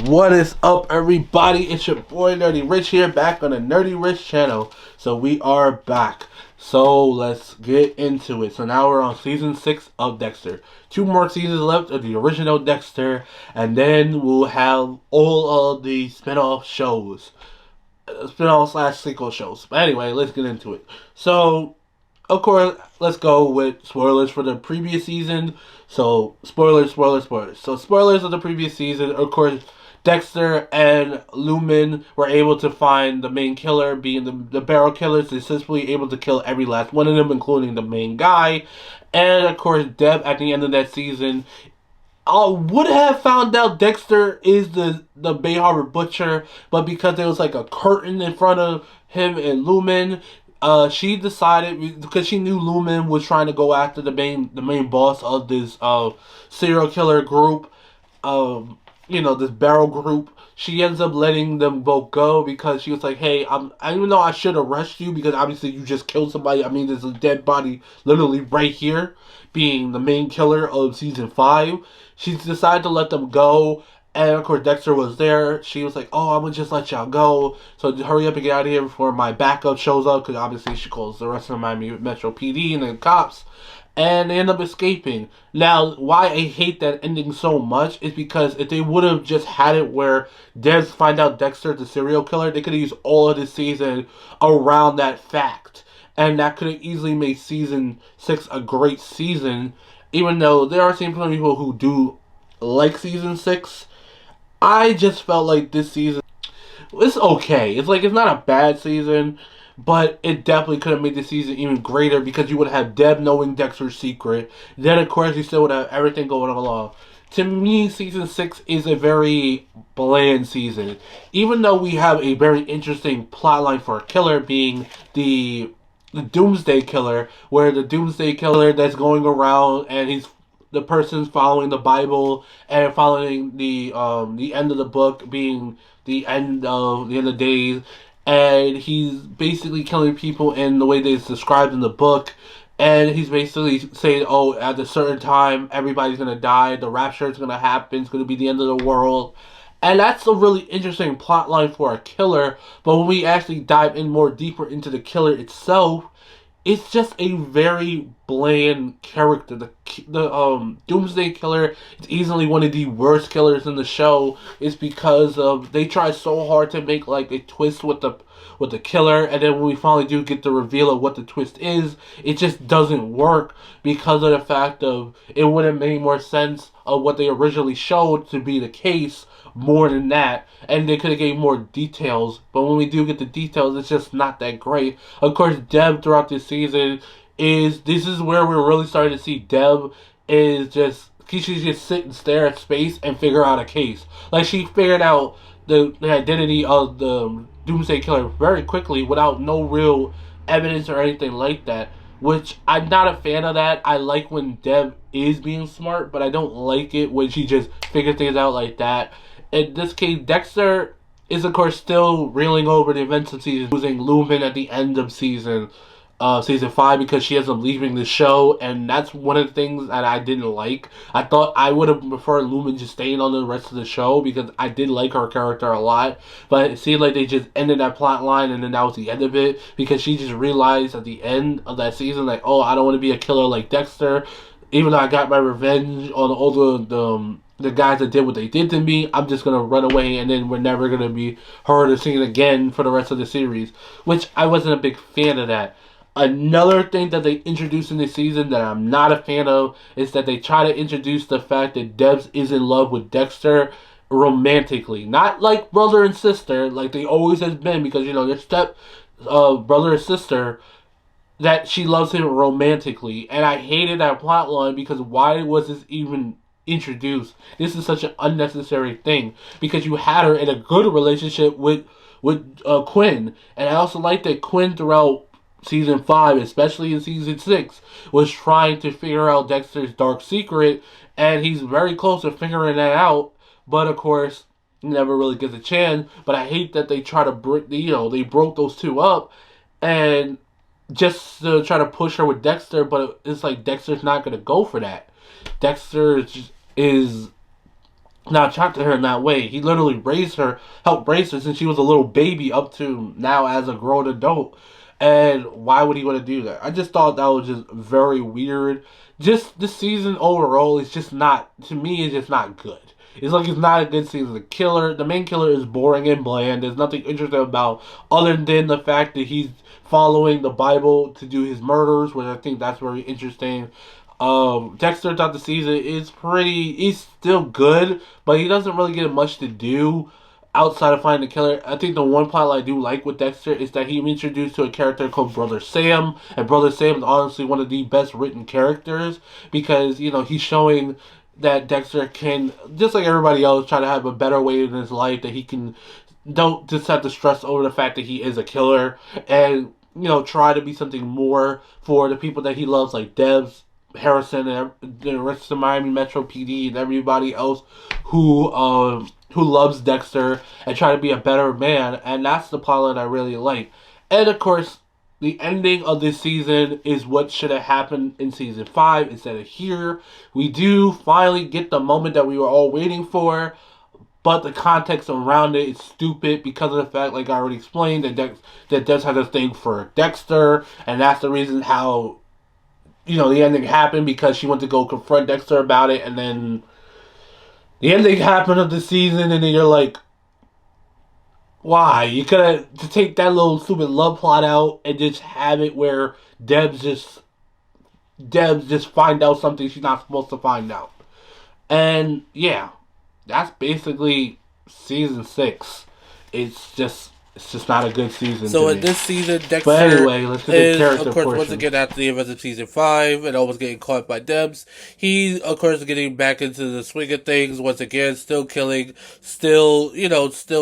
What is up, everybody? It's your boy Nerdy Rich here, back on the Nerdy Rich channel. So we are back. So let's get into it. So now we're on season 6 of Dexter. 2 more seasons left of the original Dexter, and then we'll have all of the spin-off shows, spin-off slash sequel shows. But anyway, let's get into it. So, of course, let's go with spoilers for the previous season. So, spoilers. So, spoilers of the previous season. Of course, Dexter and Lumen were able to find the main killer, being the barrel killers, successfully able to kill every last one of them, including the main guy. And, of course, Deb, at the end of that season, would have found out Dexter is the Bay Harbor Butcher, but because there was like a curtain in front of him and Lumen, she decided, because she knew Lumen was trying to go after the main boss of this serial killer group, this barrel group. She ends up letting them both go because she was like, "Hey, I even though I should arrest you because obviously you just killed somebody. I mean, there's a dead body literally right here, being the main killer of season 5." She decided to let them go. And of course, Dexter was there. She was like, "Oh, I'm gonna just let y'all go. So hurry up and get out of here before my backup shows up." Because obviously, she calls the rest of the Miami Metro PD and the cops. And they end up escaping. Now, why I hate that ending so much is because if they would have just had it where Debs find out Dexter the serial killer, they could have used all of this season around that fact. And that could have easily made season 6 a great season. Even though there are some people who do like season 6. I just felt like this season, it's okay. It's not a bad season, but it definitely could have made the season even greater because you would have Deb knowing Dexter's secret. Then, of course, you still would have everything going along. To me, season 6 is a very bland season. Even though we have a very interesting plotline for a killer being the Doomsday Killer, where the Doomsday Killer that's going around and the person's following the Bible and following the end of the book being the end of days, and he's basically killing people in the way that it's described in the book. And he's basically saying, "Oh, at a certain time, everybody's gonna die. The rapture is gonna happen. It's gonna be the end of the world." And that's a really interesting plot line for a killer. But when we actually dive in more deeper into the killer itself, it's just a very bland character. The Doomsday Killer is easily one of the worst killers in the show. It's because they try so hard to make like a twist with the killer, and then when we finally do get the reveal of what the twist is, it just doesn't work because of the fact of it would have made more sense of what they originally showed to be the case more than that, and they could have gave more details, but when we do get the details, it's just not that great. Of course, Deb throughout this season this is where we're really starting to see Deb is just, she just sit and stare at space and figure out a case. Like, she figured out the identity of the Doomsday Killer very quickly without no real evidence or anything like that, which I'm not a fan of that. I like when Deb is being smart, but I don't like it when she just figures things out like that. In this case, Dexter is, of course, still reeling over the events of season, losing Lumen at the end of season 5 because she ends up leaving the show, and that's one of the things that I didn't like. I thought I would have preferred Lumen just staying on the rest of the show because I did like her character a lot, but it seemed like they just ended that plot line and then that was the end of it because she just realized at the end of that season, like, oh, I don't want to be a killer like Dexter. Even though I got my revenge on all the guys that did what they did to me, I'm just going to run away, and then we're never going to be heard or seen again for the rest of the series, which I wasn't a big fan of that. Another thing that they introduced in this season that I'm not a fan of is that they try to introduce the fact that Debs is in love with Dexter romantically. Not like brother and sister, like they always has been, because, their step brother and sister, that she loves him romantically. And I hated that plot line because why was this even introduced? This is such an unnecessary thing because you had her in a good relationship with Quinn. And I also like that Quinn throughout season 5, especially in season 6, was trying to figure out Dexter's dark secret, and he's very close to figuring that out, but of course, he never really gets a chance. But I hate that they try to they broke those two up, and just to try to push her with Dexter, but it's like Dexter's not going to go for that. Dexter is not attracted to her in that way. He literally raised her, helped raise her since she was a little baby up to now as a grown adult. And why would he want to do that? I just thought that was just very weird. Just this season overall is just not, to me, it's just not good. It's like it's not a good season. The main killer is boring and bland. There's nothing interesting about other than the fact that he's following the Bible to do his murders, which I think that's very interesting. Dexter thought the season is pretty. He's still good, but he doesn't really get much to do outside of finding the killer. I think the one plot I do like with Dexter is that he introduced to a character called Brother Sam, and Brother Sam is honestly one of the best written characters because he's showing that Dexter can, just like everybody else, try to have a better way in his life that he can don't just have to stress over the fact that he is a killer and try to be something more for the people that he loves, like Debs, Harrison, and the rest of Miami Metro PD and everybody else who loves Dexter and try to be a better man. And that's the plotline I really like. And of course, the ending of this season is what should have happened in season 5 instead of here. We do finally get the moment that we were all waiting for, but the context around it is stupid because of the fact, like I already explained, that Dex has a thing for Dexter, and that's the reason how the ending happened, because she went to go confront Dexter about it, and then the ending happened of the season, and then you're like, why? You could have to take that little stupid love plot out and just have it where Debs just find out something she's not supposed to find out. And yeah, that's basically season 6. It's just not a good season So to in me. this season, But Dexter anyway, let's get the is, character of course, once portion. again after the events of season 5 and almost getting caught by Debs. He, of course, is getting back into the swing of things once again, still killing, still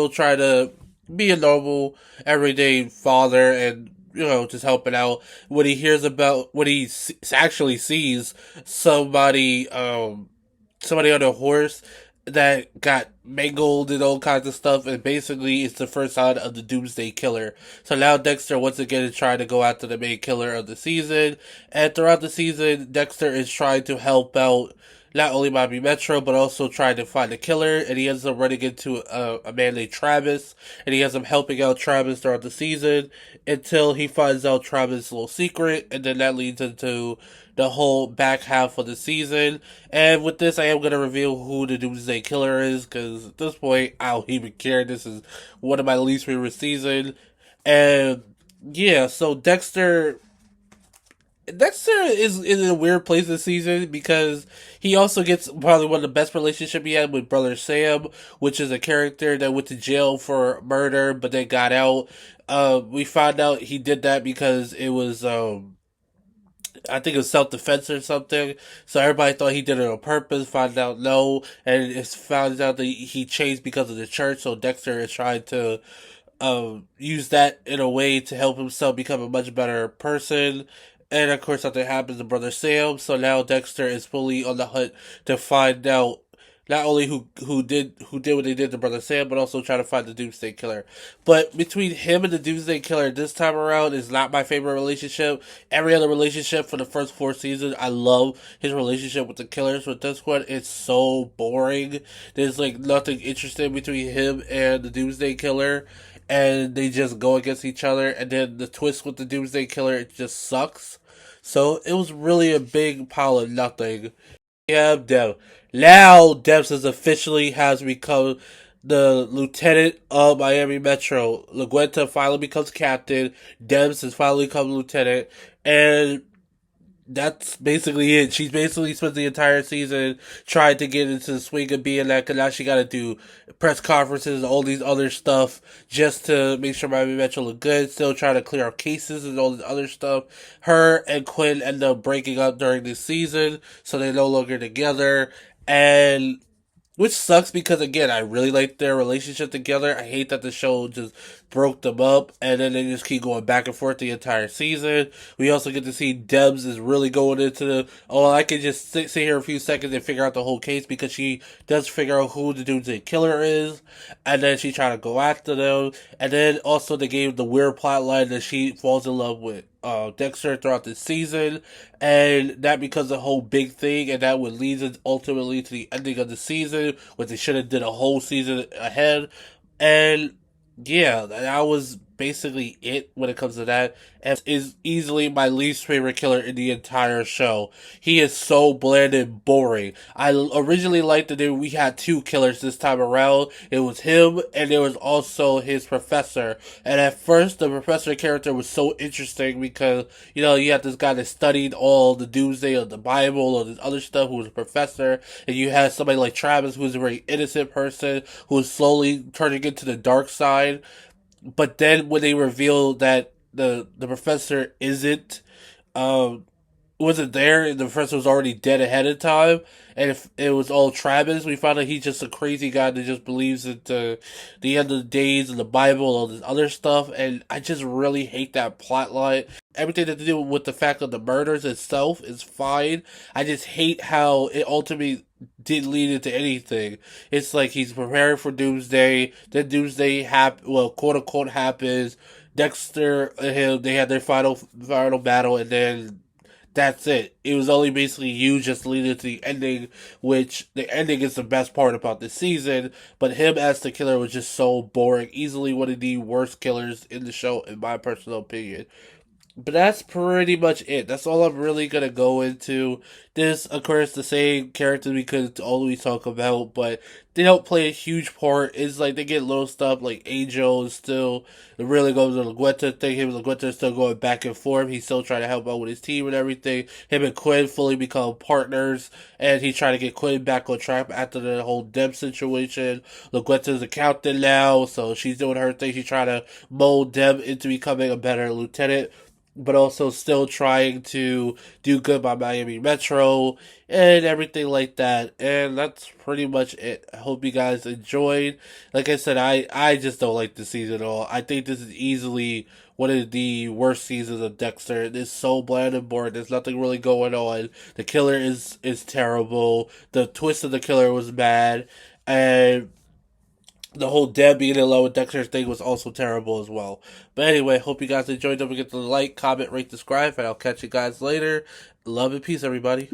trying to be a normal, everyday father and, just helping out. When he actually sees somebody, somebody on a horse that got mangled and all kinds of stuff, and basically it's the first sign of the Doomsday Killer. So now Dexter once again is trying to go after the main killer of the season, and throughout the season, Dexter is trying to help out not only Miami Metro, but also trying to find the killer, and he ends up running into a man named Travis, and he ends up helping out Travis throughout the season until he finds out Travis' little secret, and then that leads into the whole back half of the season. And with this, I am going to reveal who the Doomsday Killer is, because at this point, I don't even care. This is one of my least favorite seasons. And yeah, so Dexter is in a weird place this season because he also gets probably one of the best relationship he had with Brother Sam, which is a character that went to jail for murder but then got out. We found out he did that because it was I think it was self defense or something. So everybody thought he did it on purpose. Found out no, and it's found out that he changed because of the church. So Dexter is trying to use that in a way to help himself become a much better person. And of course, something happens to Brother Sam. So now Dexter is fully on the hunt to find out not only who did what they did to Brother Sam, but also try to find the Doomsday Killer. But between him and the Doomsday Killer this time around is not my favorite relationship. Every other relationship for the first 4 seasons, I love his relationship with the killers. With this one, it's so boring. There's like nothing interesting between him and the Doomsday Killer, and they just go against each other. And then the twist with the Doomsday Killer, it just sucks. So it was really a big pile of nothing. Yeah, Dev. Now Debs officially has become the lieutenant of Miami Metro. LaGuenta finally becomes captain. Debs has finally become lieutenant. And that's basically it. She's basically spent the entire season trying to get into the swing of being that, because now she got to do press conferences and all these other stuff just to make sure Miami Metro look good. Still trying to clear up cases and all this other stuff. Her and Quinn end up breaking up during this season, so they're no longer together. And which sucks because again, I really like their relationship together. I hate that the show just broke them up and then they just keep going back and forth the entire season. We also get to see Debs is really going into I can just sit here a few seconds and figure out the whole case, because she does figure out who the Doomsday Killer is, and then she try to go after them. And then also they gave the weird plot line that she falls in love with Dexter throughout the season, and that becomes a whole big thing, and that would lead us ultimately to the ending of the season, which they should have did a whole season ahead. And yeah, that was basically it when it comes to that. And is easily my least favorite killer in the entire show. He is so bland and boring. I originally liked that we had two killers this time around. It was him, and there was also his professor. And at first, the professor character was so interesting because, you had this guy that studied all the doomsday of the Bible or this other stuff who was a professor, and you had somebody like Travis who's a very innocent person who is slowly turning into the dark side. But then when they reveal that the professor um wasn't there, and the professor was already dead ahead of time, and if it was all Travis, we found out he's just a crazy guy that just believes in the end of the days and the Bible and all this other stuff, and I just really hate that plot line. Everything to do with the fact of the murders itself is fine. I just hate how it ultimately didn't lead into anything. It's like he's preparing for Doomsday, then Doomsday quote unquote happens. Dexter and him, they had their final battle, and then that's it. It was only basically you just leading to the ending, which the ending is the best part about this season. But him as the killer was just so boring. Easily one of the worst killers in the show, in my personal opinion. But that's pretty much it. That's all I'm really gonna go into. This, of course, the same characters we could always talk about, but they don't play a huge part. It's like they get little stuff like Angel is still it really goes to the Laguetta thing. Him and Laguetta are still going back and forth. He's still trying to help out with his team and everything. Him and Quinn fully become partners, and he's trying to get Quinn back on track after the whole Deb situation. Laguetta's a captain now, so she's doing her thing. She's trying to mold Deb into becoming a better lieutenant, but also still trying to do good by Miami Metro and everything like that. And that's pretty much it. I hope you guys enjoyed. Like I said, I just don't like the season at all. I think this is easily one of the worst seasons of Dexter. It is so bland and boring. There's nothing really going on. The killer is terrible. The twist of the killer was bad. And the whole Deb being in love with Dexter thing was also terrible as well. But anyway, hope you guys enjoyed. Don't forget to like, comment, rate, subscribe, and I'll catch you guys later. Love and peace, everybody.